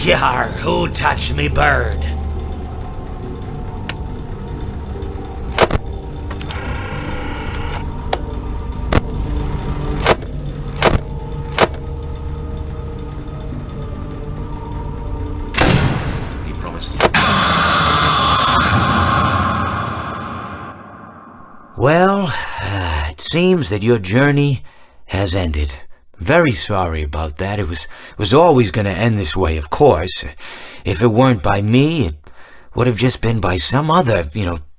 Yar, who touched me bird? He promised. Well, it seems that your journey has ended. Very sorry about that. It was always going to end this way, of course. If it weren't by me, it would have just been by some other,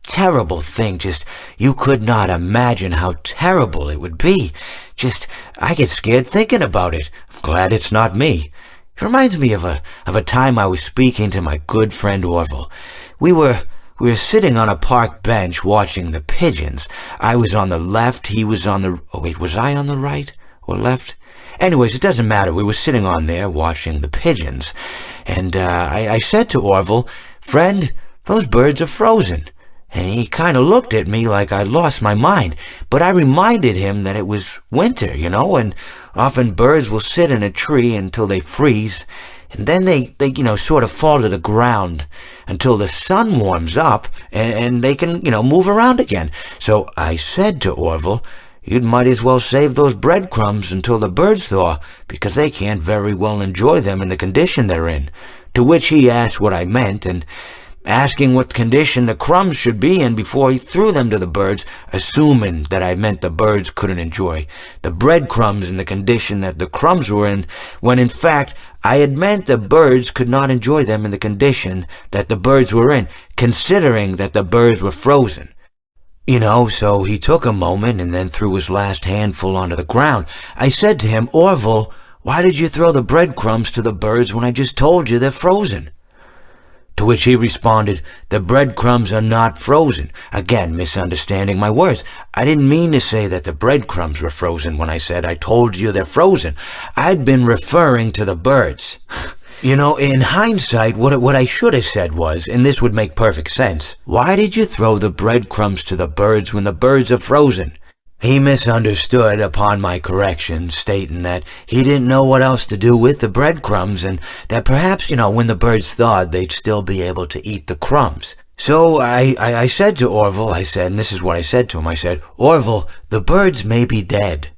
terrible thing. Just, you could not imagine how terrible it would be. Just, I get scared thinking about it. I'm glad it's not me. It reminds me of a time I was speaking to my good friend Orville. We were sitting on a park bench watching the pigeons. I was on the left, he was on the... Oh, wait, was I on the right or left? Anyways, it doesn't matter. We were sitting on there watching the pigeons. And I said to Orville, "Friend, those birds are frozen." And he kind of looked at me like I'd lost my mind. But I reminded him that it was winter, and often birds will sit in a tree until they freeze. And then they sort of fall to the ground until the sun warms up and they can, move around again. So I said to Orville, "You might as well save those breadcrumbs until the birds thaw, because they can't very well enjoy them in the condition they're in." To which he asked what I meant, and asking what condition the crumbs should be in before he threw them to the birds, assuming that I meant the birds couldn't enjoy the breadcrumbs in the condition that the crumbs were in, when in fact I had meant the birds could not enjoy them in the condition that the birds were in, considering that the birds were frozen. So he took a moment and then threw his last handful onto the ground. I said to him, "Orville, why did you throw the breadcrumbs to the birds when I just told you they're frozen?" To which he responded, "The breadcrumbs are not frozen." Again, misunderstanding my words. I didn't mean to say that the breadcrumbs were frozen when I said I told you they're frozen. I'd been referring to the birds. In hindsight, what I should have said was, and this would make perfect sense, "Why did you throw the breadcrumbs to the birds when the birds are frozen?" He misunderstood upon my correction, stating that he didn't know what else to do with the breadcrumbs, and that perhaps, when the birds thawed, they'd still be able to eat the crumbs. So I said to Orville, and this is what I said to him, I said, "Orville, the birds may be dead,